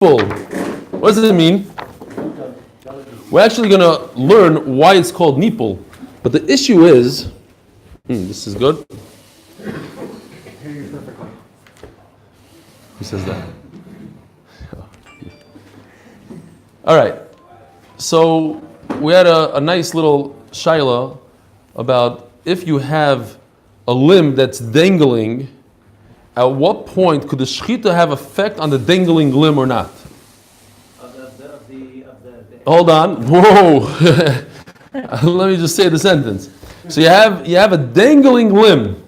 What does it mean? We're actually going to learn why it's called nipul. But the issue is, this is good. Who says that? All right. So we had a nice little shaila about if you have a limb that's dangling, at what point could the shechita have effect on the dangling limb or not? Hold on. Whoa. Let me just say the sentence. So you have a dangling limb,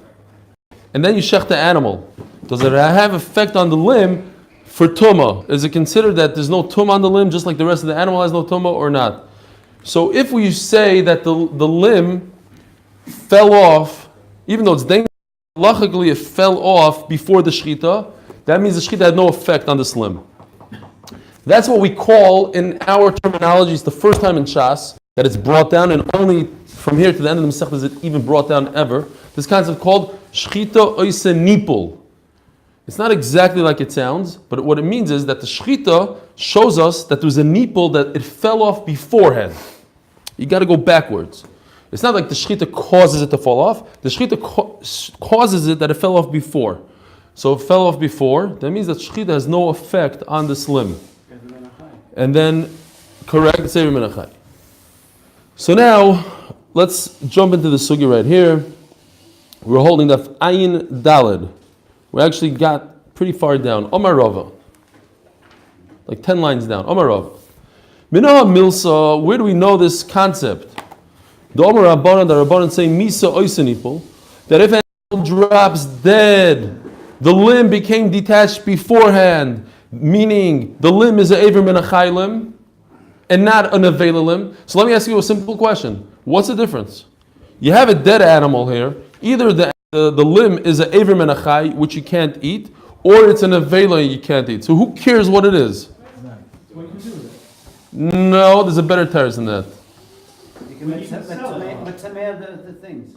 and then you shech the animal. Does it have effect on the limb for tumah? Is it considered that there's no tumah on the limb, just like the rest of the animal has no tumah, or not? So if we say that the limb fell off, even though it's dangling, logically it fell off before the shechita, that means the shechita had no effect on this limb. That's what we call, in our terminology, it's the first time in Shas that it's brought down, and only from here to the end of the Masechta is it even brought down ever. This concept called shechita oise nipul. It's not exactly like it sounds, but what it means is that the shechita shows us that there's a nipul, that it fell off beforehand. You got to go backwards. It's not like the shechita causes it to fall off. The shechita causes it that it fell off before. So it fell off before. That means that shechita has no effect on this limb. And then, correct, it's Eivir Min HaChai. So now, let's jump into the sugi right here. We're holding the Ayin Daled. We actually got pretty far down. Omar Rava. Like 10 lines down. Omar Rava. Minah Milsa, where do we know this concept? The Omar Rabbanan, the Rabbanan say, Misa Oisenipul, that if an animal drops dead, the limb became detached beforehand, meaning the limb is an Eivir Min HaChai limb and not an Avela limb. So let me ask you a simple question. What's the difference? You have a dead animal here. Either the limb is an Eivir Min HaChai, which you can't eat, or it's an Avela you can't eat. So who cares what it is? No, there's a better teres than that. You can the things.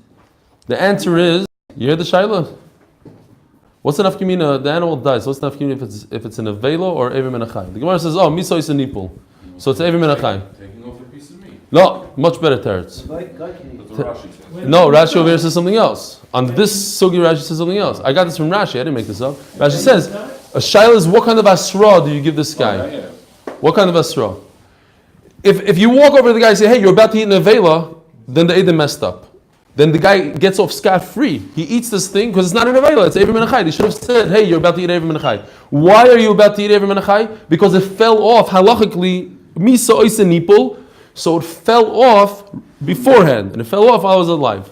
The answer is, you hear the shaila? What's the nafkamina? The animal dies. What's the nafkamina if it's an avela or Eivir Min HaChai? The Gemara says, oh, miso is a nipul. So it's Eivir Min HaChai. Taking off a piece of meat. No, much better teretz. No, Rashi over here says something else. On this sugi, Rashi says something else. I got this from Rashi. I didn't make this up. Rashi says, a shaila is, what kind of asra do you give this guy? What kind of asra? If you walk over to the guy and say, hey, you're about to eat an avela, then the Eidim messed up. Then the guy gets off scot-free. He eats this thing because it's not an avela, it's Eivir Min HaChai. They should have said, hey, you're about to eat Eivir Min HaChai. Why are you about to eat Eivir Min HaChai? Because it fell off, halachically, misa oise nipul, so it fell off beforehand, and it fell off while I was alive.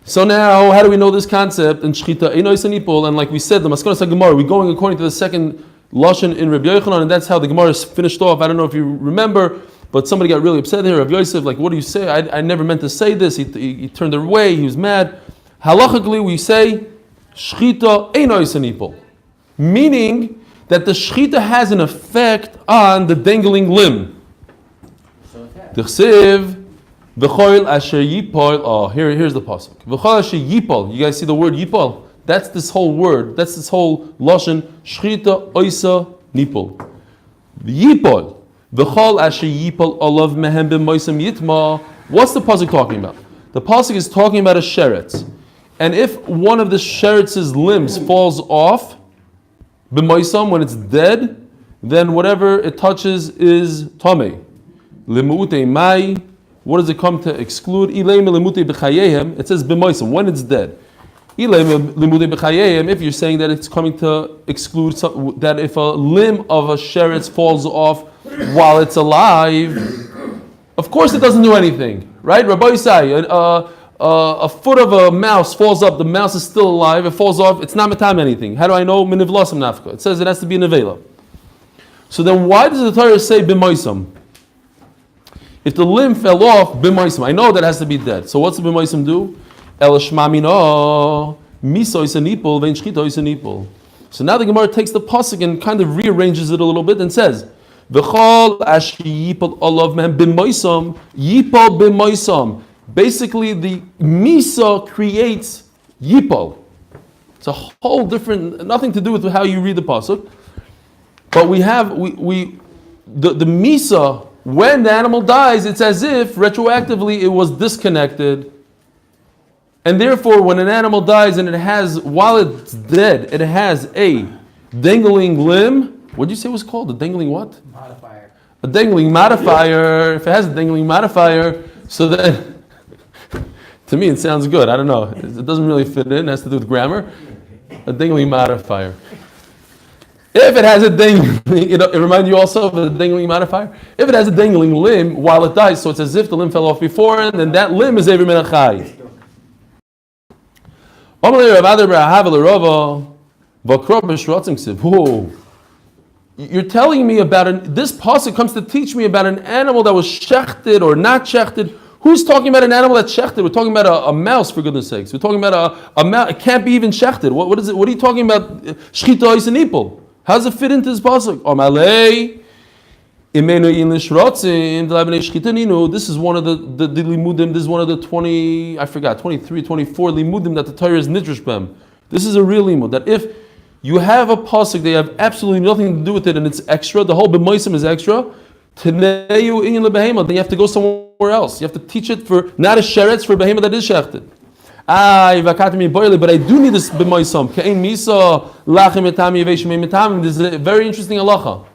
So now, how do we know this concept in Shechita, ein oise nipul, and like we said, the Maskonas HaGemara, we're going according to the second Lashon in Rabbi Yochanan, and that's how the Gemara is finished off. I don't know if you remember, but somebody got really upset here. Rabbi Yosef, like, what do you say? I never meant to say this. He turned away. He was mad. Halachically, we say, Shechita ein oise nipul, meaning that the Shechita has an effect on the dangling limb. D'chsev v'choil asher yipol. Oh, here's the pasuk. V'choil asher yipol. You guys see the word yipol? That's this whole word. That's this whole lashon. Shechita oisa nipol. Yipol. V'chol asher yipol olav mehem b'moisam yitma. What's the pasuk talking about? The pasuk is talking about a sheretz, and if one of the sheretz's limbs falls off b'moisam when it's dead, then whatever it touches is tamei. Limute mai. What does it come to exclude? Ilay limute b'chayehem. It says b'moisam when it's dead. If you're saying that it's coming to exclude that if a limb of a sheretz falls off while it's alive, of course it doesn't do anything, right? Rabbi Yisai, a foot of a mouse falls up, the mouse is still alive, it falls off, it's not matam anything. How do I know? Minivlasam nafka. It says it has to be an avela. So then why does the Torah say b'moisam? If the limb fell off, b'moisam, I know that has to be dead. So what's the b'moisam do? So now the Gemara takes the pasuk and kind of rearranges it a little bit and says, basically the misa creates yipol. It's a whole different, nothing to do with how you read the pasuk. But we have the misa, when the animal dies, it's as if retroactively it was disconnected. And therefore, when an animal dies and it has, while it's dead, it has a dangling limb. What did you say it was called? A dangling what? Modifier. A dangling modifier. If it has a dangling modifier, so then, to me it sounds good. I don't know. It doesn't really fit in. It has to do with grammar. A dangling modifier. If it has a dangling, it reminds you also of a dangling modifier. If it has a dangling limb while it dies, so it's as if the limb fell off before, and then that limb is Eiver Min HaChai. Whoa. You're telling me about this pasuk comes to teach me about an animal that was shechted or not shechted. Who's talking about an animal that's shechted? We're talking about a mouse, for goodness sakes. We're talking about a mouse. It can't be even shechted. What is it? What are you talking about? Shchita ois and nipul. How does it fit into this pasuk? This is one of the limudim. This is one of the 20, I forgot, 23, 24 limudim that the Torah is nidrash b'hem. This is a real limud, that if you have a pasuk, they have absolutely nothing to do with it, and it's extra, the whole b'moisim is extra, then you have to go somewhere else. You have to teach it for, not a sheretz, for behema that is shechted. But I do need this b'moisam. This is a very interesting halacha.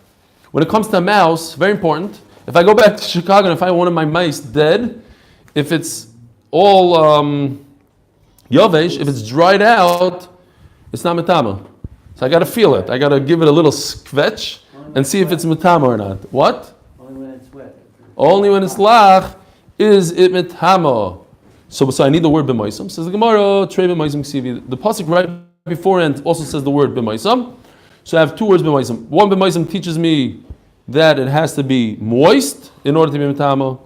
When it comes to a mouse, very important. If I go back to Chicago and I find one of my mice dead, if it's all yavesh, if it's dried out, it's not metama. So I got to feel it. I got to give it a little skvetch and see if it's metama or not. What? Only when it's wet. Only when it's lach is it metama. So I need the word b'moisam. Says the Gemara, trei b'moisam ksivi. The pasuk right beforehand also says the word b'moisam. So I have two words b'moisam. One b'moisam teaches me that it has to be moist in order to be metama,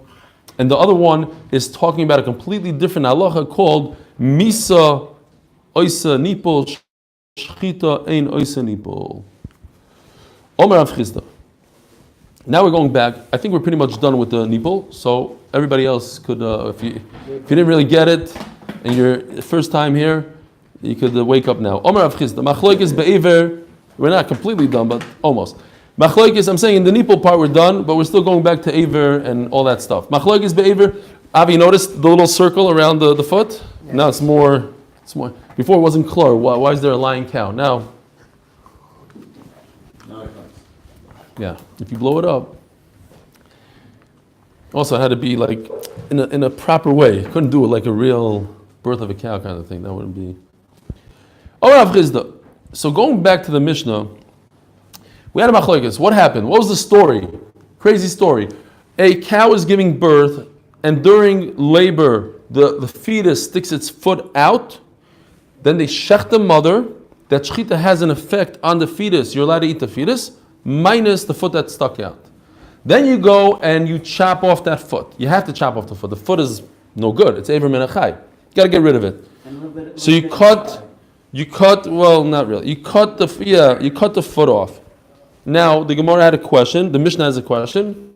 and the other one is talking about a completely different halacha called misa oisa nipol shchita ein oisa nipol. Omer Rav Chisda. Now we're going back. I think we're pretty much done with the nipol. So everybody else could, if you didn't really get it, and your first time here, you could wake up now. Omer Rav Chisda. Machloikis be'ever. We're not completely done, but almost. Machloikis, I'm saying in the nipul part we're done, but we're still going back to aver and all that stuff. Machloikis be'aver. Avi, you noticed the little circle around the foot? Yeah. Now it's more. Before it wasn't clear. Why is there a lying cow? Now it comes. Yeah, if you blow it up. Also, it had to be like in a proper way. You couldn't do it like a real birth of a cow kind of thing. That wouldn't be. Oh, Rav Chisda. So going back to the Mishnah, we had a machlokes. What happened? What was the story? Crazy story. A cow is giving birth, and during labor, the fetus sticks its foot out. Then they shech the mother. That shechita has an effect on the fetus. You're allowed to eat the fetus, minus the foot that stuck out. Then you go and you chop off that foot. You have to chop off the foot. The foot is no good. It's Eiver Min HaChai. You got to get rid of it. So you cut. Well, not really. You cut the foot off. Now the Gemara had a question. The Mishnah has a question.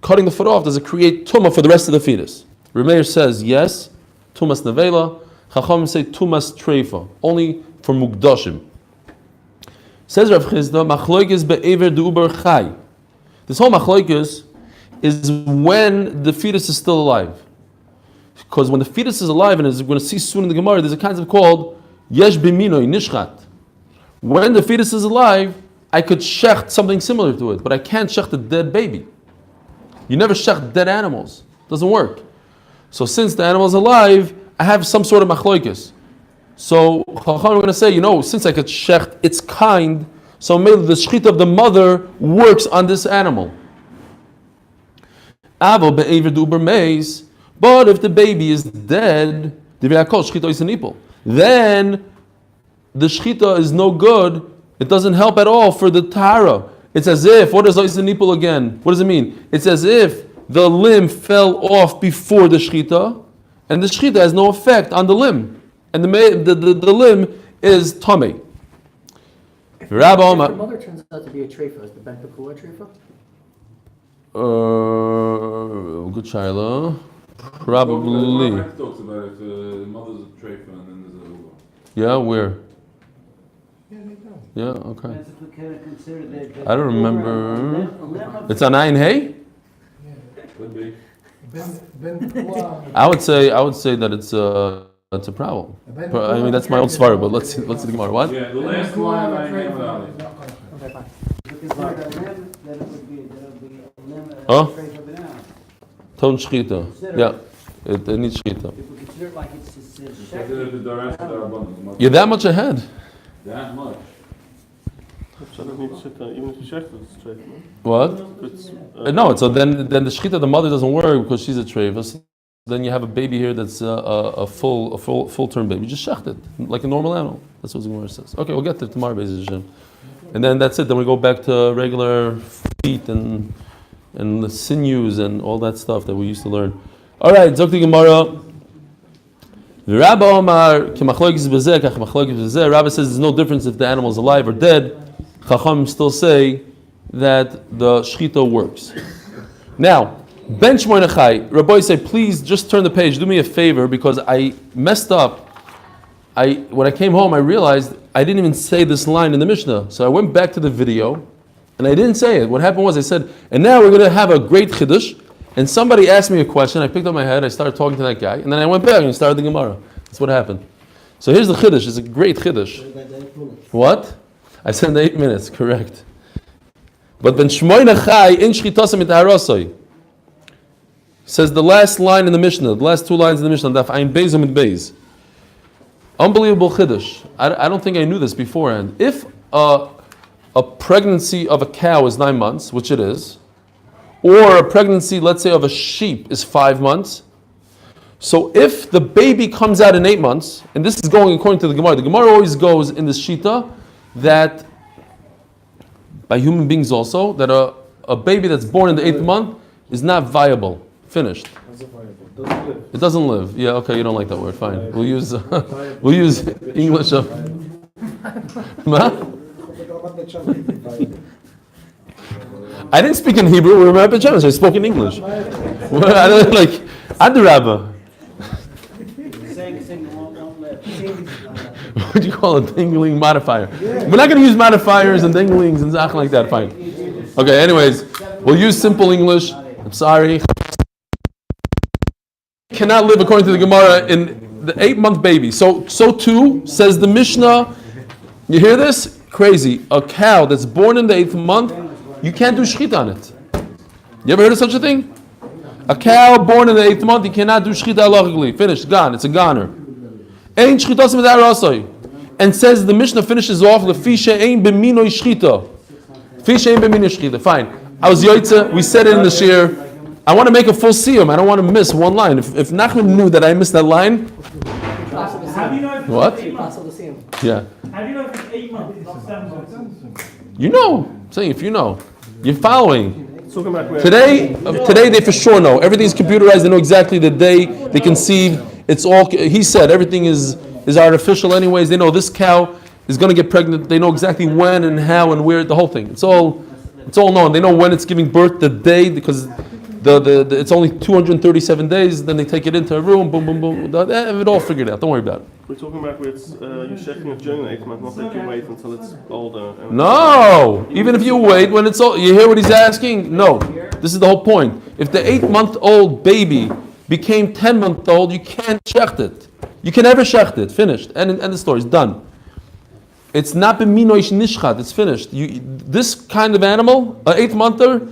Cutting the foot off, does it create tumah for the rest of the fetus? Remeir says yes. Tumas nevela. Chacham say tumas treifa. Only for mukdashim. Says Rav Chisda, machloikis be'ever du'uber chai. This whole machloikis is when the fetus is still alive. Because when the fetus is alive, and as we're going to see soon in the Gemara, there's a concept called yesh b'minoi nishchat. When the fetus is alive, I could shecht something similar to it, but I can't shecht a dead baby. You never shecht dead animals. It doesn't work. So since the animal is alive, I have some sort of machloikis. So Chacham, we're going to say, since I could shecht its kind, so maybe the shechita of the mother works on this animal. Avo be'ever du'uber meis. But if the baby is dead, then the shechita is no good. It doesn't help at all for the tahara. It's as if, what is oisen nipul again? What does it mean? It's as if the limb fell off before the shechita, and the shechita has no effect on the limb, and the limb is tummy. If the mother turns out to be a treifa, is the ben pekua treifa? Good shaila. Probably. Well, talks about if the mother's a treifa and then there's a. Yeah, where? Yeah, they don't. Yeah, okay. That's if we can consider that. I don't remember. It's on Ayin Hey? Could be. I would say that it's a problem. I mean, that's my own svara, but let's see the Gemara. What? Yeah, the last line I have about it. Okay, fine. Consider that limb, then it would be a limb, Huh? straight up and out. Ton shchita. Yeah, it needs shchita. If we consider it like it's a Consider the Doras and the Rabbanim. You're that much ahead. That much. Even if you check it, it's straight, no? What? It's, No, so then the shchita, the mother doesn't work because she's a trevis. Then you have a baby here that's a full term baby. You just shecht it like a normal animal. That's what the Gemara says. Okay, we'll get there tomorrow, Be'ez Hashem. And then that's it. Then we go back to regular feet and the sinews and all that stuff that we used to learn. All right, Zokti Gemara. Rabbi Omar, Rabbi says there's no difference if the animal is alive or dead. Chacham still say that the shchita works. Now, Ben Shmoinachai, Rabbi say, please just turn the page. Do me a favor because I messed up. When I came home, I realized I didn't even say this line in the Mishnah. So I went back to the video and I didn't say it. What happened was I said, and now we're going to have a great chiddush. And somebody asked me a question. I picked up my head. I started talking to that guy. And then I went back and started the Gemara. That's what happened. So here's the chiddush. It's a great chiddush. What? I said 8 minutes. Correct. But Ben Shmoinachai in shchitasam it harasoi. Says the last line in the Mishnah, the last 2 lines in the Mishnah, Daf Ayin Beis Amid Beis. Unbelievable chiddush. I don't think I knew this beforehand. If a pregnancy of a cow is 9 months, which it is, or a pregnancy, let's say, of a sheep is 5 months, so if the baby comes out in 8 months, and this is going according to the Gemara always goes in this shita that by human beings also, that a baby that's born in the 8th month is not viable. Finished. It doesn't live. Yeah, okay, you don't like that word. Fine. We'll use English of. I didn't speak in Hebrew. We were at Bechamis. I spoke in English. I don't like Adrabba. What do you call it? Dingling modifier. We're not going to use modifiers and dinglings and stuff like that. Fine. Okay. Anyways, we'll use simple English. I'm sorry. Cannot live according to the Gemara in the 8-month baby. So too says the Mishnah. You hear this? Crazy. A cow that's born in the 8th month, you can't do shchita on it. You ever heard of such a thing? A cow born in the 8th month, you cannot do shchita halachically. Finished, gone. It's a goner. Ein shchita mit arasoi. And says the Mishnah finishes off lefisha ein b'minoi shchita. Fisha ein b'minoi shchita. Fine. I was yoitza. We said it in the shir. I want to make a full siyum. I don't want to miss one line. If Nachman knew that I missed that line, How do you know if it's what? 8 months? Yeah. How do you know if it's 8 months, not 7 months? You know. I'm saying if you know, you're following. talking about where Today they for sure know. Everything's computerized. They know exactly the day they conceived. It's all. He said everything is artificial. Anyways, they know this cow is going to get pregnant. They know exactly when and how and where. The whole thing. It's all known. They know when it's giving birth, the day, because it's only 237 days. Then they take it into a room. Boom, boom, boom. They have it all figured out. Don't worry about it. we're talking about where it's you're checking it during the 8th month, not that you wait until it's older. And No, even if you wait when it's old, you hear what he's asking? No, this is the whole point. If the 8-month-old baby became 10-month-old, you can't shecht it. You can never shecht it. Finished. And the story's done. It's not b'minoish nishchat. It's finished. This kind of animal, an 8-monther,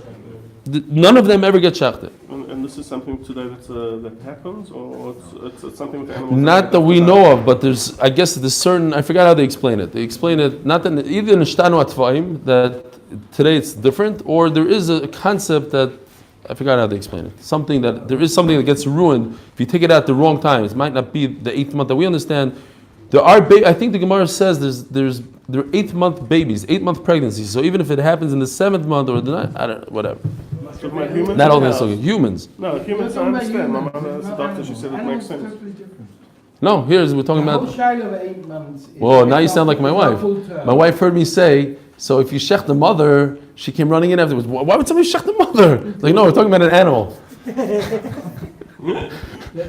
none of them ever get shechted. And this is something today that happens, or it's something with animals? Not that we know of, but I guess there's certain, I forgot how they explain it. They explain it, not that either in Shtanu Atvaim, that today it's different, or there is a concept that, I forgot how they explain it. There is something that gets ruined if you take it at the wrong time. It might not be the 8th month that we understand. There are, I think the Gemara says there are 8-month babies, 8-month pregnancies. So even if it happens in the 7th month or the 9th, I don't know, whatever. Talking about humans? Not all necessarily humans. No, humans I understand. My mother is a doctor, she said it makes sense. No, we're talking about. Whoa, now you sound like my wife. My wife heard me say, so if you shech the mother, she came running in afterwards. Why would somebody shech the mother? Like, no, we're talking about an animal.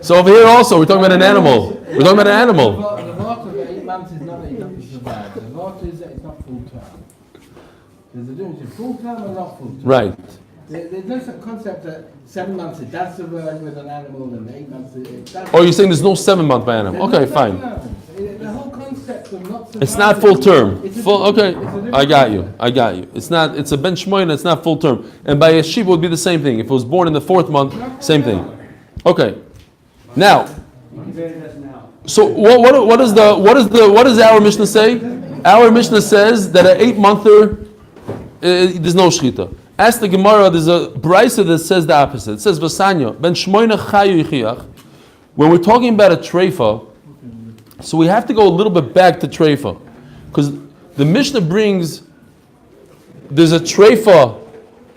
So over here also, we're talking about an animal. We're talking about an animal. The water of 8 months is not enough to survive. The water is not full term. There's a difference between full-time and not full-time. Right. There's no such concept that 7 months that's a run with an animal and 8 months that's... Oh, you're saying there's no 7 month by animal? Okay, fine. The whole concept of not... It's not full term. It's a Full. Okay, it's a different I got concept. you. It's not. It's a ben shmoyna. It's not full term. And by a sheep it would be the same thing. If it was born in the 4th month, same thing. Okay. Now, so what does our Mishnah say? Our Mishnah says that an 8-monther there's no shchita. Ask the Gemara. There's a brisa that says the opposite. It says v'sanya ben shmoyna chayu yichiach. When we're talking about a treifa, so we have to go a little bit back to treifa, because the Mishnah brings. There's a treifa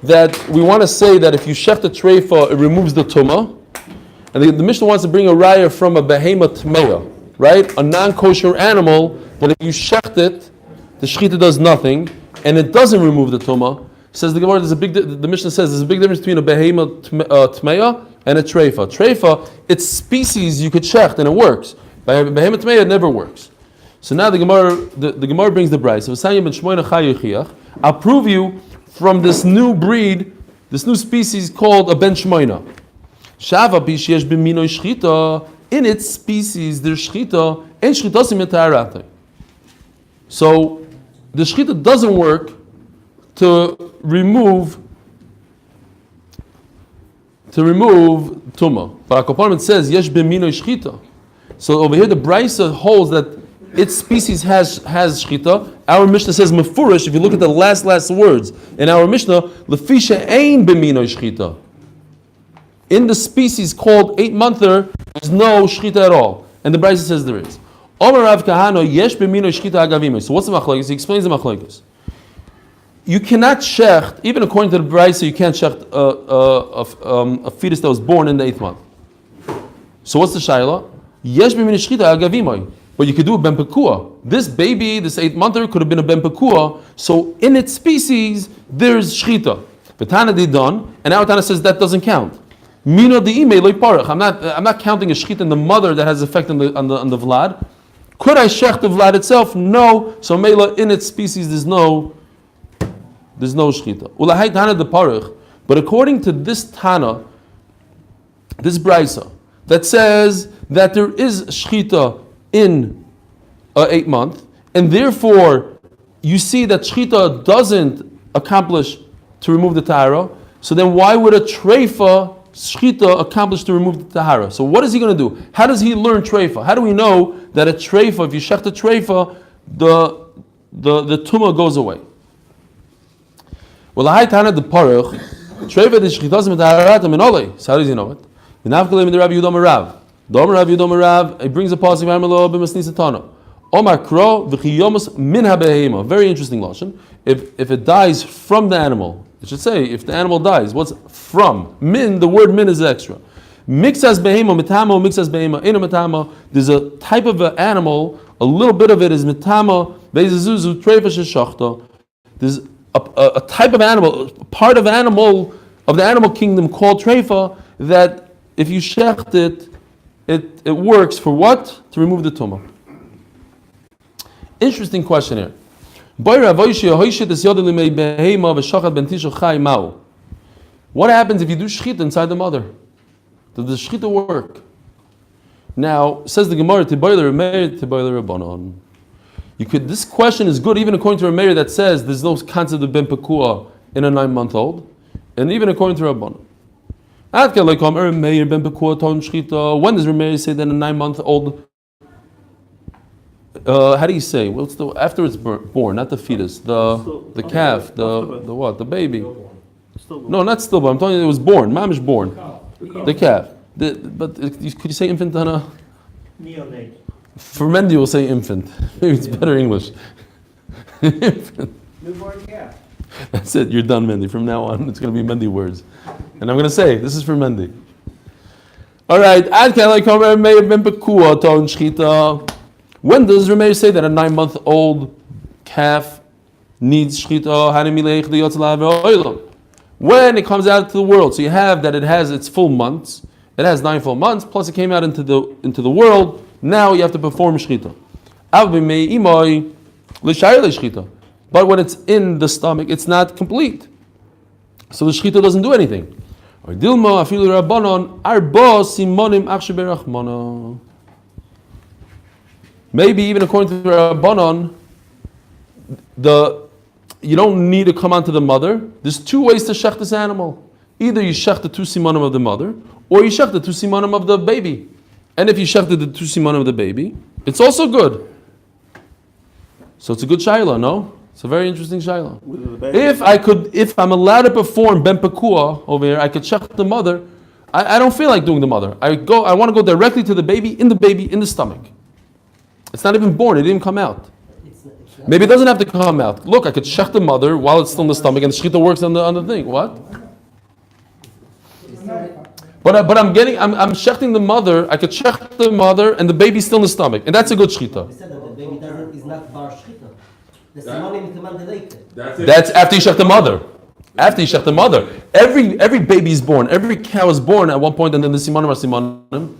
that we want to say that if you shech the treifa, it removes the tumah. And the Mishnah wants to bring a raya from a behemoth tmeya, right? A non-kosher animal, that if you shecht it, the shechita does nothing, and it doesn't remove the tumah. Says the Gemara, the Mishnah says there's a big difference between a behemoth tmeya and a treifa. Treifa, it's species you could shecht and it works. By a behemoth tmeya, it never works. So now the Gemara brings the brayse. I'll prove you from this new breed, this new species called a ben shmoyna. Shava bishesh b'minoi shchita. In its species, there's shchita and shchita simitayarate. So the shchita doesn't work to remove tuma. But Akopanim says yesh b'minoi shchita. So over here the brayse holds that its species has shchita. Our Mishnah says mefurish. If you look at the last words in our Mishnah, lefisha ein b'minoi shchita. In the species called 8-monther, there's no shchita at all. And the Brisa says there is. Omer Rav Kahano, yesh b'mino shchita agavimos. So what's the machlokes? He explains the machlokes. You cannot shecht, even according to the Brisa, you can't shecht a fetus that was born in the 8th month. So what's the shayla? Yesh b'mino shchita agavimos. But you could do a ben pekua. This baby, this 8-monther, could have been a ben pekua. So in its species, there's shchita. But Tana did done, and our Tana says that doesn't count. Mino de'ime loy parach. I'm not counting a shchita in the mother that has effect on the vlad. Could I shech the vlad itself? No. So mela in its species there's no shchita. Ulahai Tana de parach. But according to this Tana, this brisa that says that there is shchita in 8 month, and therefore you see that shchita doesn't accomplish to remove the tahara. So then why would a treifa shchita accomplish to remove the tahara? So what is he going to do? How does he learn treifa? How do we know that a treifa, if you shech the treifa, the tumah goes away? Well, the high tana the paruch treifa the shchitas mitaharatam minole. So how does he know it? V'nafkalim the Rabbi Yudam Rav. Dom Rabbi Yudam Rav. It brings a pasuk v'amelo b'masnisatana. Omar kro v'chiyomus min habehema. Very interesting lashon. If it dies from the animal. It should say, if the animal dies, what's from? Min, the word min is extra. Mixas behema, mitama, mixas behema, ina mitama. There's a type of an animal, a little bit of it is mitama, bezizuzu, treifa sheshachta. There's a type of animal, part of the animal kingdom called treifa, that if you shecht it works for what? To remove the tumah. Interesting question here. What happens if you do shchita inside the mother? Does the shchita work? Now, says the Gemara, this question is good even according to a mayor that says there's no concept of ben pekua in a 9-month-old, and even according to Rabbanon. When does Rameir say that a 9-month-old? How do you say? What's the after it's born, not the fetus, the calf, the what? The baby. No, not stillborn. I'm telling you, it was born. Mamish born. The calf. But could you say infant, Dana? Neonate. For Mendy, we'll say infant. Maybe it's better English. Infant. Newborn calf. That's it. You're done, Mendy. From now on, it's going to be Mendy words, and I'm going to say this is for Mendy. All right. When does Rameir say that a 9-month-old calf needs shchita? When it comes out to the world. So you have that it has its full months. It has 9 full months, plus it came out into the world. Now you have to perform shchita. but when it's in the stomach, it's not complete. So the shechita doesn't do anything. Maybe even according to the Rabbanon, you don't need to come onto the mother. There's two ways to shech this animal. Either you shech the two simanim of the mother, or you shech the two simanim of the baby. And if you shech the two simanim of the baby, it's also good. So it's a good shayla, no? It's a very interesting shayla. If I'm allowed to perform ben pekua over here, I could shech the mother. I don't feel like doing the mother. I want to go directly to the baby in the stomach. It's not even born. It didn't come out. Maybe it doesn't have to come out. Look, I could shech the mother while it's still in the stomach, and the shechita works on the thing. What? But I'm shechting the mother. I could shech the mother, and the baby's still in the stomach, and that's a good shechita. We said that the baby is not bar shchita. The simonim command the That's after you shech the mother. After you shech the mother, every baby is born. Every cow is born at one point, and then the simanim are simanim.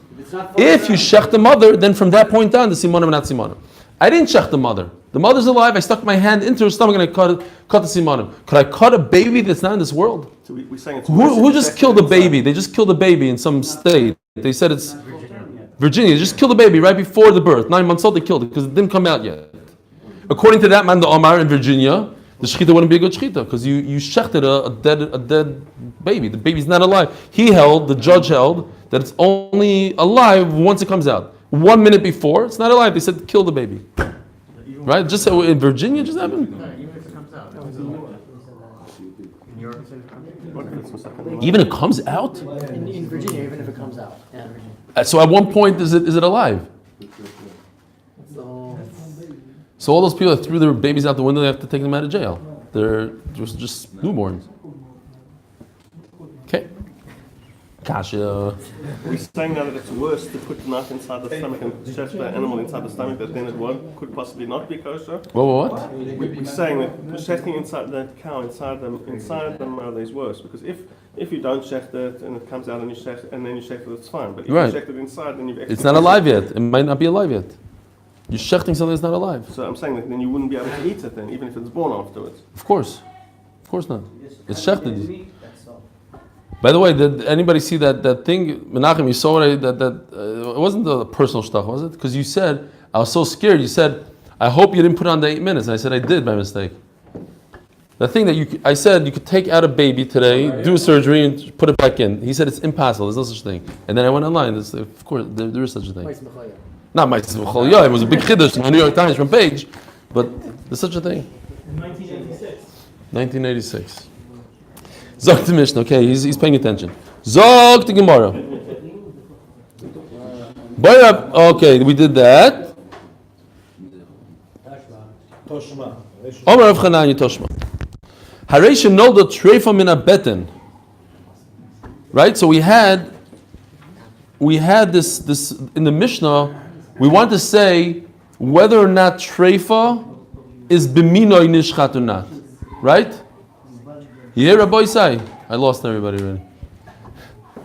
If you shech the mother, then from that point on, the simanim are not simanim. I didn't shech the mother. The mother's alive. I stuck my hand into her stomach and I cut the simanim. Could I cut a baby that's not in this world? So we're saying it's Who just killed a baby? They just killed a baby in some state. They said it's Virginia. They just killed a baby right before the birth. 9 months old, they killed it because it didn't come out yet. According to that man, the Omar in Virginia, the shechita wouldn't be a good shechita because you shechted a dead baby. The baby's not alive. The judge held that it's only alive once it comes out. 1 minute before, it's not alive. They said kill the baby. Right? Just in Virginia, just happened. Even if it comes out. In Virginia, even if it comes out. Yeah, Virginia. So at one point, is it alive? So all those people that threw their babies out the window, they have to take them out of jail. They're just newborns. Okay. Kasha. We're saying now that it's worse to put the knife inside the stomach and stretch the animal inside the stomach, that then it could possibly not be kosher. What? We're saying that shechting inside the cow, inside the mother is worse, because if you don't shecht it and it comes out and then you shecht it, it's fine. But if you shecht it inside, then it's not alive yet. It might not be alive yet. You're shechting something that's not alive. So I'm saying that then you wouldn't be able to eat it then, even if it's born afterwards. Of course not. It's shechted. By the way, did anybody see that thing, Menachem? You saw it. It wasn't a personal shtuch, was it? Because you said I was so scared. You said, "I hope you didn't put on the 8 minutes." And I said, "I did by mistake." The thing that I said you could take out a baby today, do surgery, and put it back in. He said it's impossible. There's no such thing. And then I went online. Of course, there is such a thing. Not Ma'aser B'chol. It was a big chiddush in the New York Times front page, but there's such a thing. In 1986. 1986. Zog the Mishnah. Okay, he's paying attention. Zog the Gemara. Okay, we did that. Omer Rav Chananya Toshma. Hareisha nolda treifa min abeten. Right. So we had this in the Mishnah. We want to say whether or not treifa is b'minoi nishchat or not. Right. You hear Rabbi say? I lost everybody already.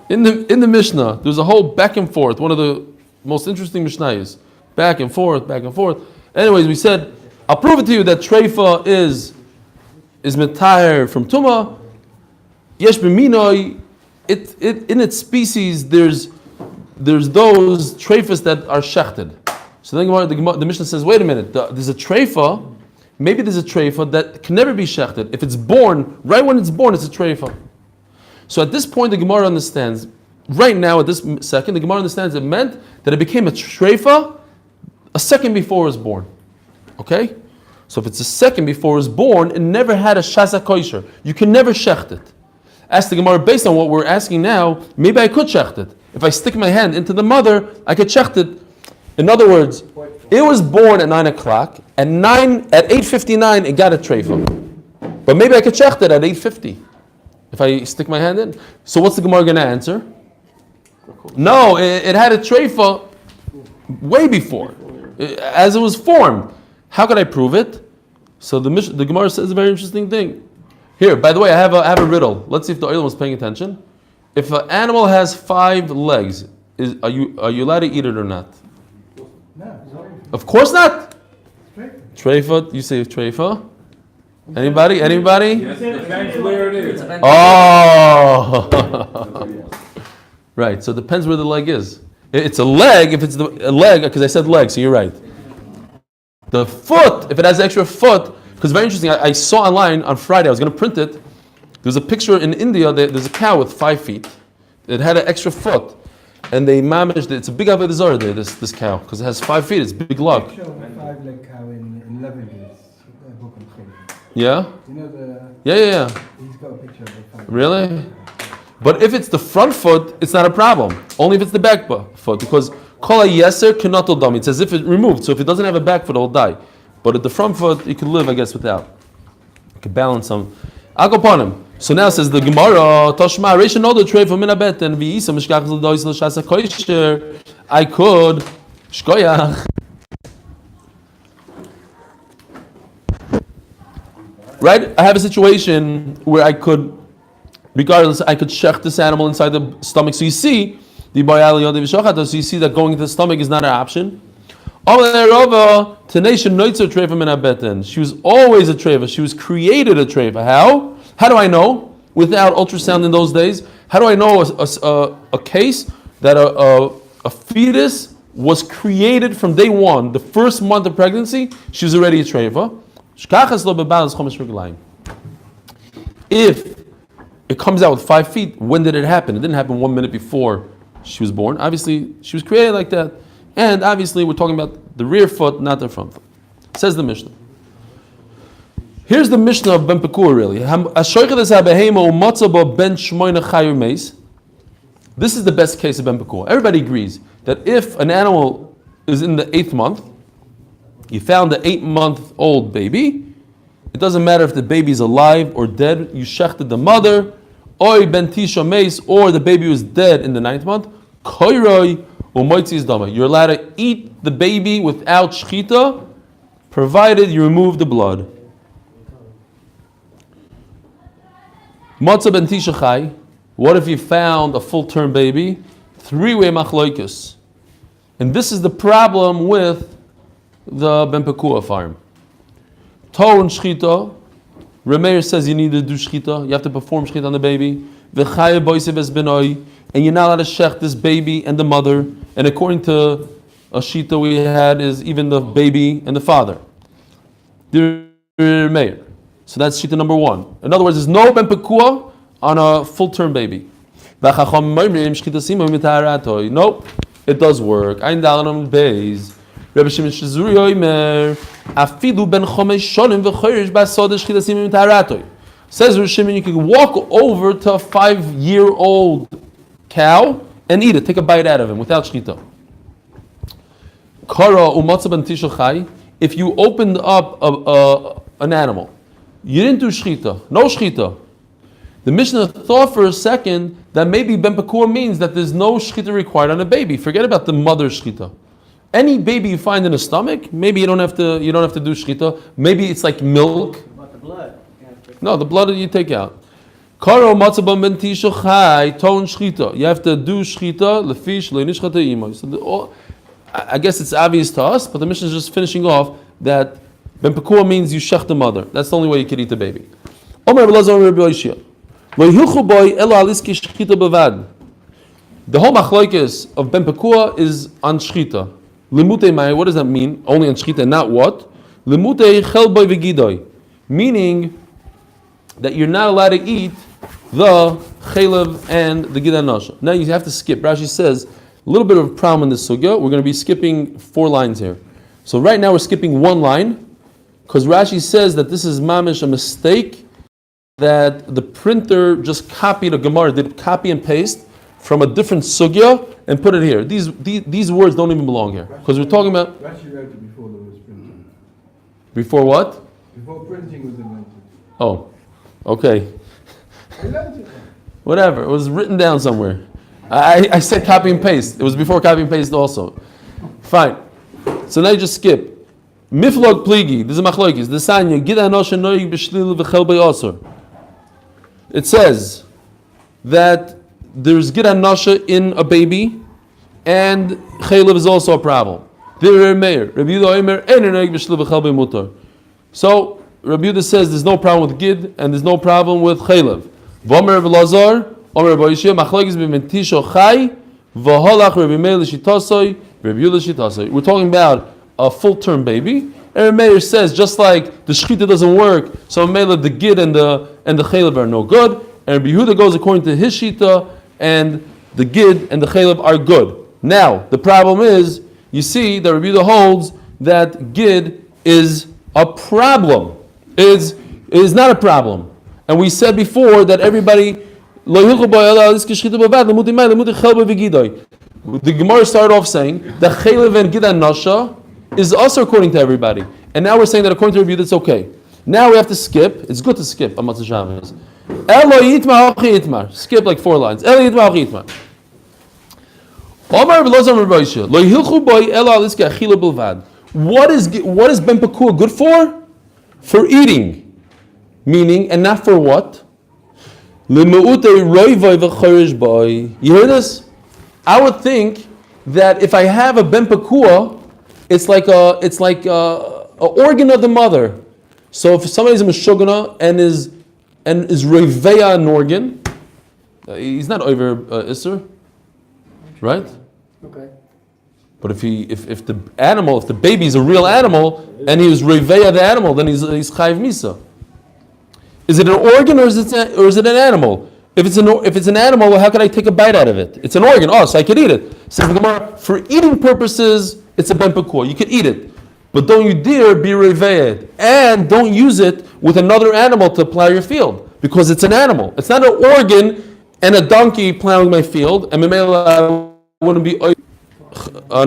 In the Mishnah, there's a whole back and forth. One of the most interesting Mishnayos. Back and forth, back and forth. Anyways, we said, I'll prove it to you that treifa is metayr from Tumah. Yesh b'minoi, in its species, there's those treifas that are shechted. So then the Mishnah says, wait a minute, there's a treifa. Maybe there's a treifa that can never be shechted. If it's born, right when it's born, it's a treifa. So at this point, the Gemara understands, right now at this second, the Gemara understands it meant that it became a treifa a second before it was born. Okay? So if it's a second before it was born, it never had a shasa kosher. You can never shecht it. Ask the Gemara, based on what we're asking now, maybe I could shecht it. If I stick my hand into the mother, I could shecht it. In other words, it was born at 9 o'clock. At 8:59, it got a treifa. But maybe I could check that at 8:50 if I stick my hand in. So what's the Gemara going to answer? No, it had a treifa way before, as it was formed. How could I prove it? So the Gemara says a very interesting thing. Here, by the way, I have a riddle. Let's see if the oil was paying attention. If an animal has 5 legs, are you allowed to eat it or not? No. Of course not. Treifa, you say treifa. Anybody? Yes, depends where it is. Oh, right. So it depends where the leg is. It's a leg. If it's a leg, because I said leg, so you're right. The foot, if it has extra foot, because very interesting. I saw online on Friday. I was going to print it. There's a picture in India. There's a cow with 5 feet. It had an extra foot, and they managed. It's a big avodah zarah there. This cow, because it has 5 feet. It's a big log. Show a 5-leg cow in Lebanese, book on Chullin. Yeah. You know the. Yeah. He's got a picture of the 5 Really? But if it's the front foot, it's not a problem. Only if it's the back foot, because kol yeser kenotel dami. It's as if it removed. So if it doesn't have a back foot, it'll die. But at the front foot, you can live, I guess, without. You can balance some. I'll go upon him. So now says the Gemara, Toshma, Reish no the tray for minabet and v'isa mishkach l'dois l'shasa koisher. I could shkoyach. Right? I have a situation where I could, regardless, I could shech this animal inside the stomach. So you see, so you see that going into the stomach is not an option. She was always a treva. She was created a treva. How? How do I know? Without ultrasound in those days, how do I know a case that a fetus was created from day one, the first month of pregnancy? She was already a treva. If it comes out with 5 feet, when did it happen? It didn't happen 1 minute before she was born. Obviously, she was created like that. And obviously, we're talking about the rear foot, not the front foot. Says the Mishnah. Here's the Mishnah of Ben Pekur, really. This is the best case of Ben Pekur. Everybody agrees that if an animal is in the 8th month, you found the 8-month-old baby, it doesn't matter if the baby is alive or dead, you shechted the mother, or the baby was dead in the 9th month, you're allowed to eat the baby without shchita, provided you remove the blood. Matzah ben tisha chai. What if you found a full-term baby? 3-way machloikus. And this is the problem with the Ben Pekua farm. To and shchita. Remeir says you need to do shchita. You have to perform shchita on the baby. V'chaya boisev es benoi. And you're not allowed to shech this baby and the mother. And according to a shita we had, is even the baby and the father. Remeir. So that's shita number 1. In other words, there's no Ben Pekua on a full-term baby. Nope, it does work. Ein dalam beis. Rabbi Shimon Shizuri oimer afidu ben chomesh shonim v'choresh b'asod shchitasim mitarato. Says Rabbi Shimon, you can walk over to a 5-year-old cow and eat it. Take a bite out of him without shchita. Kara umatzah ben tisha chai. If you opened up an animal, you didn't do shchita. No shchita. The Mishnah thought for a second that maybe Ben Pekur means that there's no shchita required on a baby. Forget about the mother's shchita. Any baby you find in the stomach, maybe you don't have to do shchita. Maybe it's like milk. About the blood. No, the blood you take out. Karo matzah ben tisha chai ton shchita. You have to do shchita lefish le'nishchata imo. So I guess it's obvious to us, but the Mishnah is just finishing off that Ben Pekur means you shech the mother. That's the only way you can eat the baby. Omer Elazar Rabbi Yoshia. The whole machloikis of Ben Pekua is on shchita. Limutei mai, what does that mean? Only on shchita, not what? Limutei chel boy v'gidoi, meaning that you're not allowed to eat the chelev and the gid hanosha. Now you have to skip. Rashi says a little bit of a problem in this sugya. We're going to be skipping 4 lines here. So right now we're skipping 1 line because Rashi says that this is mamish a mistake, that the printer just copied a Gemara, did copy and paste from a different sugya and put it here. These words don't even belong here. Because we're talking about... Rashi wrote it before there was printing. Before what? Before printing was invented. Oh, okay. I learned it. Whatever, it was written down somewhere. I said copy and paste. It was before copy and paste also. Fine. So now you just skip. Miflog pligi, this is machloikis. The sanya, gid hanosha noig b'shlil v'chel b'yosor. It says that there's gid hanosha in a baby, and chaylev is also a problem. So Rabbi Yehuda says there's no problem with gid and there's no problem with chaylev. V'omer Rabbi Lazar, Omer Rabbi Yishia, machlokes b'mentisho chai, v'holach Rabbi Meir l'shitasoi, Rabbi Yehuda l'shitasoi. We're talking about a full-term baby. And Rabbi Meir says just like the shechita doesn't work, so Mela the gid and the chaylev are no good. And Rabbi Yehuda goes according to his shita, and the gid and the chaylev are good. Now the problem is, you see that Rabbi Yehuda holds that gid is a problem. Is not a problem. And we said before that everybody the Gemara started off saying that chaylev and gid and nasha is also according to everybody. And now we're saying that according to Rabbi Yehuda it's okay. Now we have to skip. It's good to skip on Matzah Shabbos. Elo yitmar hochi yitmar. Skip like 4 lines. Elo yitmar hochi yitmar. Omar v'lozam Rabbi Yishia. Lo yilchu boi elo aliske achila bilvad. What is ben pakua good for? For eating. Meaning, and not for what? You hear this? I would think that if I have a ben pakua, it's like a organ of the mother. So if somebody's a meshugana and is reveya an organ, he's not over isser, right? Okay. But if the baby is a real animal and he was reveya the animal, then he's chayiv misa. Is it an organ or is it an animal? If it's an animal, well, how can I take a bite out of it? It's an organ. Oh, so I could eat it. So for eating purposes, it's a ben pakua. You could eat it, but don't you dare be reveyed, and don't use it with another animal to plow your field because it's an animal. It's not an organ and a donkey plowing my field. And I wouldn't be on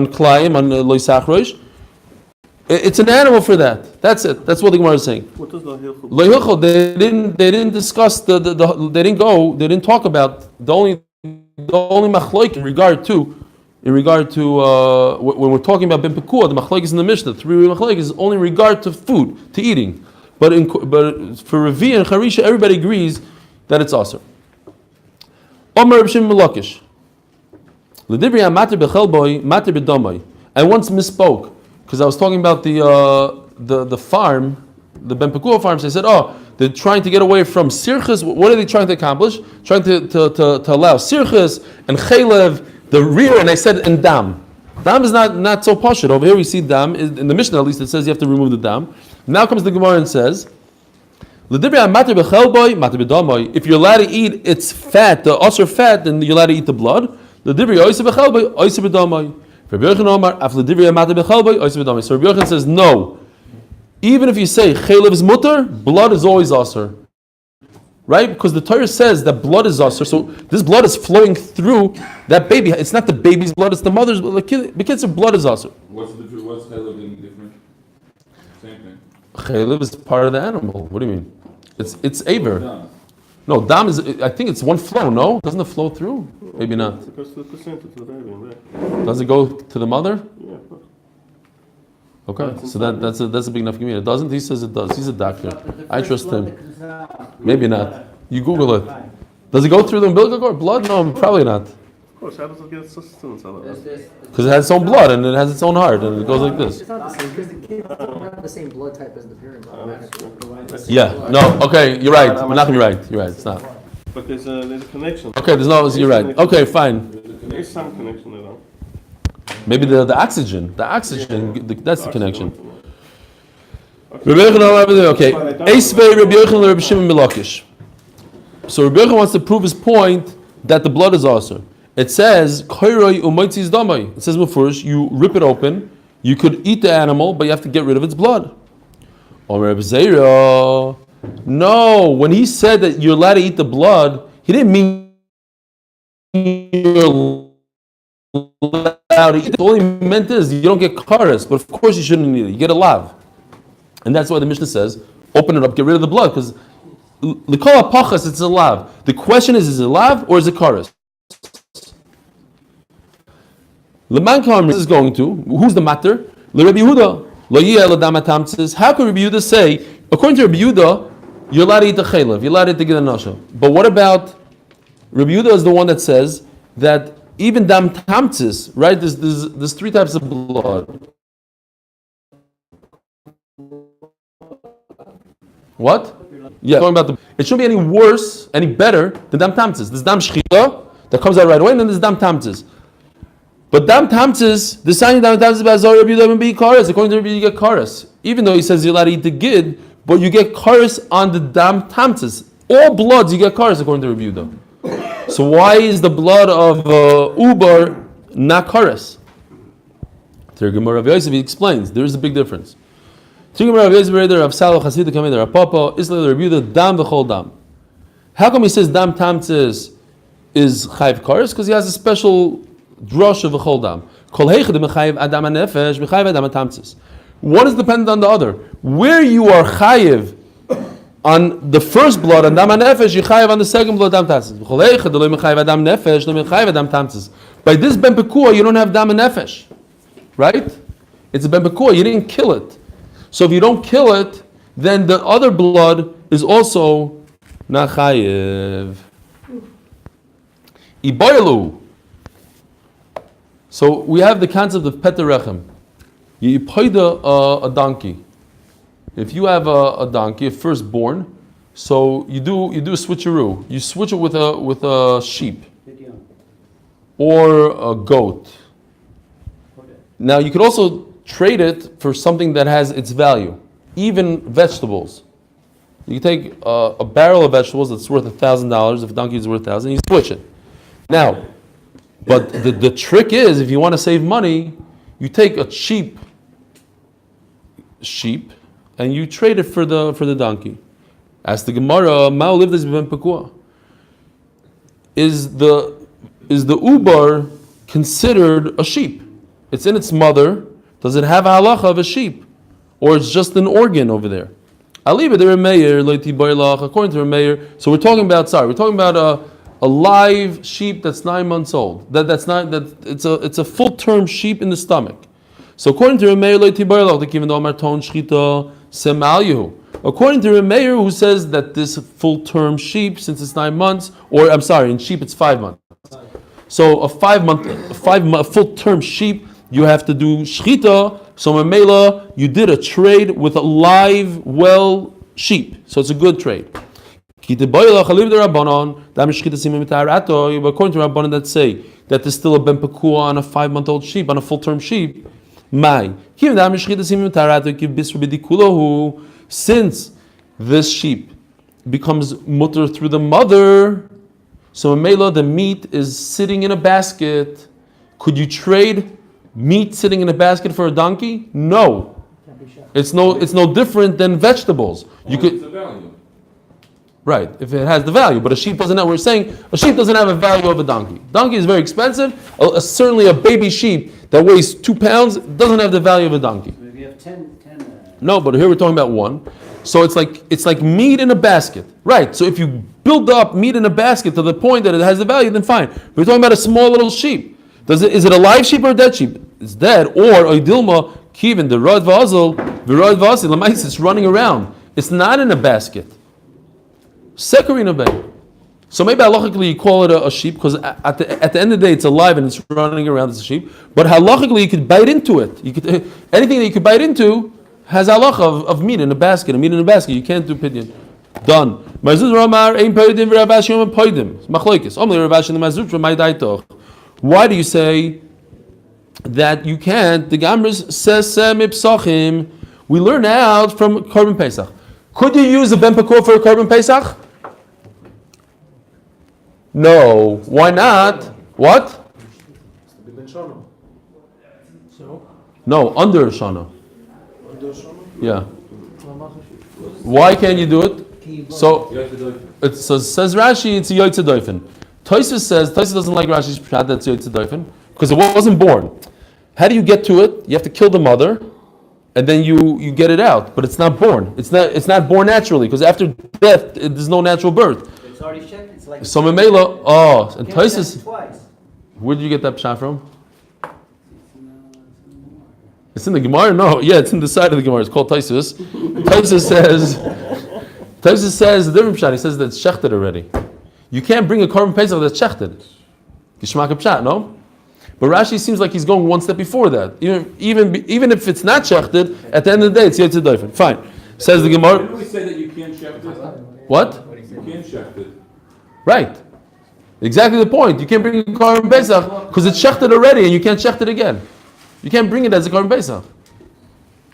Klayim, on Loisachrosh. It's an animal for that. That's it. That's what the Gemara is saying. What does Loichel? They didn't discuss they didn't talk about the only machloik in regard to when we're talking about ben pekua, the machloik is in the Mishnah. 3 machloik is only in regard to food, to eating. But for Ravi and Charisha, everybody agrees that it's aser. Omer Reb Shimon Melakish. L'divrei mater bechelboi, mater bedomai. I once misspoke because I was talking about the farm, the Ben Pekua farm. So I said, they're trying to get away from sirchus. What are they trying to accomplish? Trying to allow sirchus and chaylev, the rear, and I said and dam. Dam is not so pashut. Over here we see dam. In the Mishnah at least it says you have to remove the dam. Now comes the Gemara and says, if you're allowed to eat its fat, the usher fat, then you're allowed to eat the blood. So Rabbi Yochanan says no. Even if you say chaylev is mutter, blood is always usher. Right? Because the Torah says that blood is usher, so this blood is flowing through that baby. It's not the baby's blood, it's the mother's blood. Because the blood is usher. What's chaylev being different? Same thing. Chaylev is part of the animal. What do you mean? It's aver. No, dam is. I think it's one flow. No, doesn't it flow through? Maybe not. It goes to the placenta, to the baby. Does it go to the mother? Yeah, of course. Okay, so that's a big enough community. It doesn't. He says it does. He's a doctor. I trust him. Maybe not. You Google it. Does it go through the umbilical cord? Blood? No, probably not. Of course, how does it get sustenance out of it? Because it has its own blood and it has its own heart and it goes like this. It's not the same because the kids don't have the same blood type as the parent automatically. Yeah. No. Okay. You're right. Menachem, you're right. You're right. It's not. But there's a connection. Okay. There's no. You're right. Okay. Fine. There is some connection there, though. Maybe the oxygen. The oxygen. That's the connection. Okay. Eisvei Rabbi Yochanan Rabbi Shimon Melakish. So Rabbi Yochanan wants to prove his point that the blood is also. It says, it says first, you rip it open, you could eat the animal, but you have to get rid of its blood. No, when he said that you're allowed to eat the blood, he didn't mean you're allowed to eat it. All he meant is you don't get karas, but of course you shouldn't eat it. You get a lav. And that's why the Mishnah says, open it up, get rid of the blood, because l'kol hapachas, it's a lav. The question is it a lav or is it karas? This is going to, who's the matter? Rabbi Yehuda. How can Rabbi Yehuda say, according to Rabbi Yehuda, you're allowed to eat the chaylev, you're allowed to eat the gid nasha. But what about, Rabbi Yehuda is the one that says that even dam tamtzis, right, there's 3 types of blood. What? Yeah, talking about it shouldn't be any worse, any better than dam tamtzis. There's dam shchita that comes out right away, and then there's dam tamtzis. But dam tamtzis, the sign of dam tamtzis about Zor Rabbi Yehuda be kares. According to Rabbi, you get kares. Even though he says you're allowed to eat the gid, but you get kares on the dam tamtzis. All bloods you get kares according to Rabbi Yehuda. So why is the blood of ubar not kares? Tirgum Rav Yosef, he explains there is a big difference. Tirgum Rav Yosef Rav Salo Chasida Kamei Rav Papa Isla Rabbi Yehuda dam v'chol dam. How come he says dam tamtzis is chayv kares? Because he has a special drush of v'chol dam. Kol heichad mechayev adam hanefesh mechayev adam tamtzis. One is dependent on the other. Where you are chayev on the first blood and dam hanefesh, you chayev on the second blood dam tamtzis. Kol heichad lo mechayev adam nefesh lo mechayev adam tamtzis. By this ben pekua you don't have dam hanefesh, right? It's a ben pekua. You didn't kill it. So if you don't kill it, then the other blood is also not chayev. Iboilu. So we have the concept of peterechem. You paid a donkey. If you have a donkey, a firstborn, so you do a switcheroo. You switch it with a sheep or a goat. Now you could also trade it for something that has its value, even vegetables. You can take a barrel of vegetables that's worth $1,000. If a donkey is worth $1,000, you switch it. Now, but the trick is, if you want to save money, you take a cheap sheep and you trade it for the donkey. As the Gemara, Mao lived as ben pekua. Is the ubar considered a sheep? It's in its mother. Does it have a halacha of a sheep, or it's just an organ over there? According to Rameir, so we're talking about a live sheep that's 9 months old. It's a full-term sheep in the stomach. So according to Rameir, according to Rameir, who says that this full-term sheep, since it's 9 months, or I'm sorry, in sheep it's 5 months. So a full-term sheep, you have to do shchita. So Mamela, you did a trade with a live, well sheep. So it's a good trade. According to Rabbanan that say that there's still a ben pekua on a 5-month-old sheep, on a full-term sheep. Since this sheep becomes mutter through the mother, so Mamela, the meat is sitting in a basket. Could you trade meat sitting in a basket for a donkey? No. It's no different than vegetables. You could, right, if it has the value, but a sheep doesn't have. We're saying a sheep doesn't have a value of a donkey. Donkey is very expensive. Certainly a baby sheep that weighs 2 pounds doesn't have the value of a donkey. We have 10 No, but here we're talking about one. So it's like meat in a basket. Right. So if you build up meat in a basket to the point that it has the value, then fine. But we're talking about a small little sheep. Is it a live sheep or a dead sheep? It's dead. Or oidilma kivin the rod vazel, the rod vazel, it's running around. It's not in a basket. Sekarina bay. So maybe halachically you call it a sheep because at the end of the day it's alive and it's running around as a sheep. But halachically you could bite into it. Anything that you could bite into has halacha of meat in a basket. A meat in a basket. You can't do pidyon. Done. Why do you say that you can't? The Gamris says we learn out from Korban Pesach. Could you use a ben pekua for a Korban Pesach? No. Why not? What? No, under Shana. Yeah. Why can't you do it? So says Rashi, it's a Yotzei Doifen. Tosfos doesn't like Rashi's pshat that's Yotzei Doifen because it wasn't born. How do you get to it? You have to kill the mother, and then you get it out. But it's not born. It's not born naturally because after death there's no natural birth. It's already checked. It's like So Memela, and Tosfos, twice. where did you get that pshat from? It's in the Gemara? No, yeah, it's in the side of the Gemara. It's called Tosfos. Tosfos says a different pshat. He says that it's shechted already. You can't bring a Korban Pesach that's shechted. Gishmak pshat, no? But Rashi seems like he's going one step before that. Even if it's not shechted, at the end of the day, it's Yotzei Doifen. Fine. Says the Didn't Gemara. we say that you can't shecht it? What? You can't shecht it. Right. Exactly the point. You can't bring a Korban Pesach because it's shechted already and you can't shecht it again. You can't bring it as a Korban Pesach.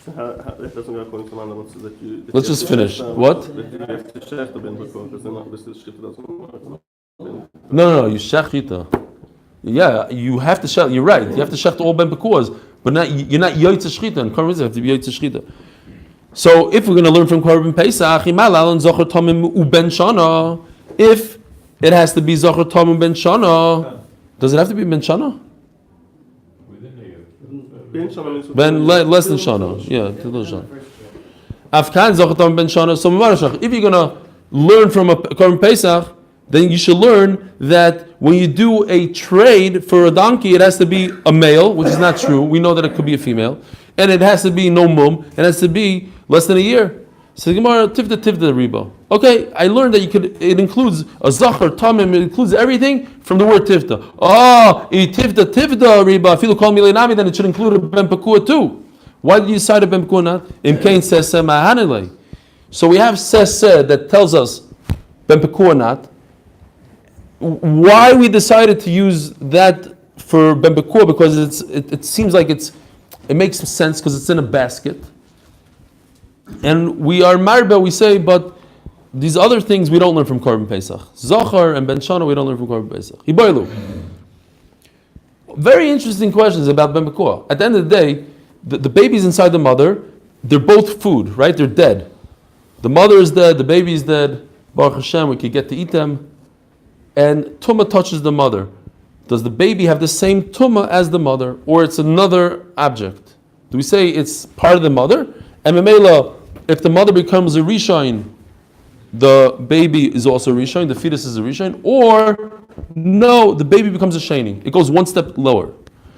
So how that doesn't go according to the man that you... that Let's you just have to finish. shecht, What? That you have to shecht the ben before, because then obviously the shechita doesn't work. No, you shechita. Yeah, you have to shecht. You're right. You have to shecht all ben pekuas, but you're not yoytze shechita. And Korban Pesach have to be yoytze shechita. So if we're going to learn from Korban Pesach, imalal and zocher tamim uben shana, if it has to be zocher tamim ben shana, does it have to be ben shana? Ben less than shana. Yeah, till shana. Afkan zocher tamim ben shana. So if you're going to learn from a Korban Pesach, then you should learn that when you do a trade for a donkey, it has to be a male, which is not true. We know that it could be a female. And it has to be no mum. It has to be less than a year. So the Gemara, tifta riba. Okay, I learned that it includes a zachar, tamim, it includes everything from the word tifta. Oh, tifta riba. If you call me leinami, then it should include a ben pekua too. Why did you decide a ben pekua not? Im kain seseh ma'hanilei. So we have seseh that tells us ben pekua not. Why we decided to use that for ben pekua? Because it seems like it makes sense because it's in a basket. And we are marba, we say, but these other things we don't learn from Korban Pesach. Zachar and Ben Shana we don't learn from Korban Pesach. Hibaylu. Very interesting questions about Ben Pekua. At the end of the day, the baby's inside the mother. They're both food, right? They're dead. The mother is dead, the baby is dead. Baruch Hashem, we could get to eat them. And Tumah touches the mother. Does the baby have the same Tumah as the mother, or it's another object? Do we say it's part of the mother? And Memela, if the mother becomes a Rishon, the baby is also a Rishon, the fetus is a Rishon, or no, the baby becomes a Sheni. It goes one step lower. Is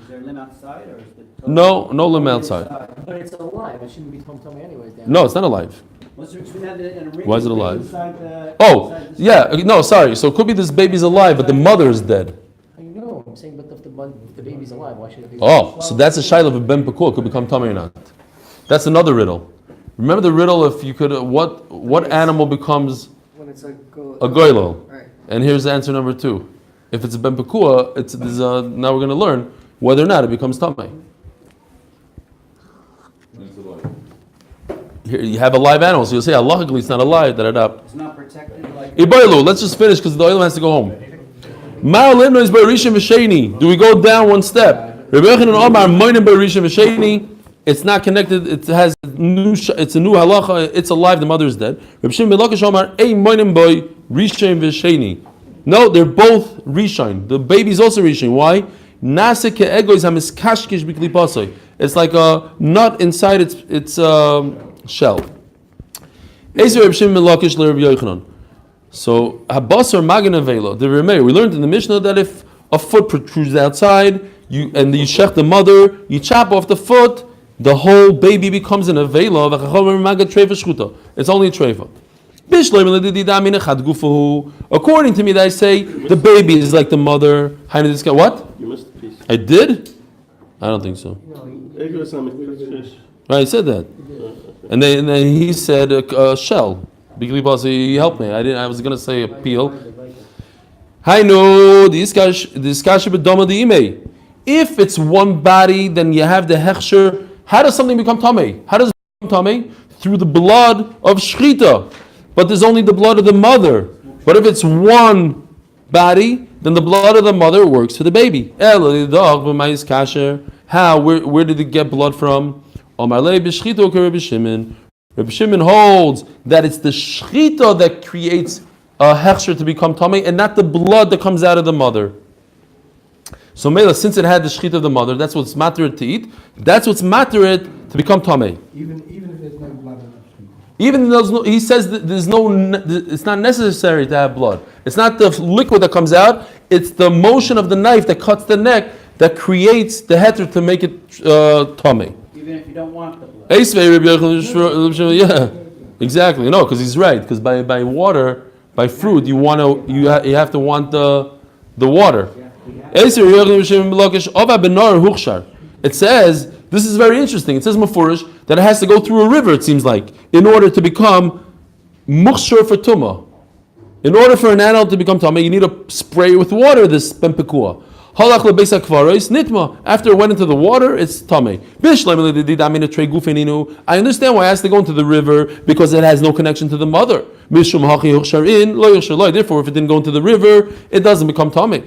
there a limb outside or is it... No limb outside. But it's alive. It shouldn't be tummy anyways. Dan. No, it's not alive. What's the difference between that and a ring? Why is it alive? Inside the, Oh, inside the yeah, no, sorry. So it could be this baby's alive, but the mother is dead. I know. I'm saying, but if the baby's alive, why should it be? Oh, so that's a shiloh of a ben pekul. Could become tummy or not. That's another riddle. Remember the riddle? If you could, what animal becomes When it's a goylo? Right. And here's answer number 2. If it's a ben pekua, now we're going to learn whether or not it becomes tummy. Here you have a live animal, so you'll say, Allahically, it's not alive. It's not protected like... Ibaylu, let's just finish because the oil has to go home. Do we go down one step? It's not connected. It's a new halacha. It's alive. The mother is dead. No, they're both rishon. The baby is also rishon. Why? It's like a nut inside its shell. So habasar maganavela. The remei. We learned in the Mishnah that if a foot protrudes outside, and you shech the mother, you chop off the foot, the whole baby becomes an avela. It's only a treifa. According to me, I say the baby is like the mother. What? You missed the piece. I did? I don't think so. Right, I said that. And then he said shell. He helped me. I was going to say a peel. If it's one body, then you have the hechsher. How does something become tamei? How does it become tamei? Through the blood of shchita. But there's only the blood of the mother. But if it's one body, then the blood of the mother works for the baby. How? Where did it get blood from? Rabbi Shimon holds that it's the shchita that creates a hechsher to become tamei, and not the blood that comes out of the mother. So Mela, since it had the shchita of the mother, that's what's matter to eat. That's what's matter to become tamei. Even if there's no blood in it. Even though he says that it's not necessary to have blood. It's not the liquid that comes out. It's the motion of the knife that cuts the neck that creates the heter to make it tamei. Even if you don't want the blood. Yeah, exactly. No, because he's right. Because by water, by fruit, you have to want the water. It says This is very interesting. It says mafurish that it has to go through a river, it seems like, in order to become mukhshur for tumah. In order for an animal to become tumah, you need to spray with water this ben pekua. Halach lebeis hakvaros nitma. After it went into the water, it's tamei. I understand why it has to go into the river because it has no connection to the mother. Therefore, if it didn't go into the river, it doesn't become tamei.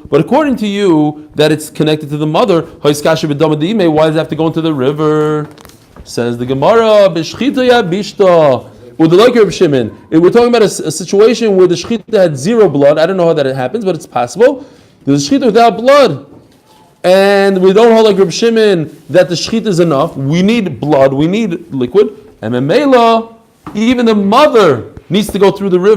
But according to you, that it's connected to the mother, why does it have to go into the river? Says the Gemara, we're talking about a situation where the shechita had zero blood. I don't know how that happens, but it's possible. There's a shechita without blood. And we don't hold like Reb Shimon that the shechita is enough. We need blood, we need liquid. And Memela, even the mother needs to go through the river.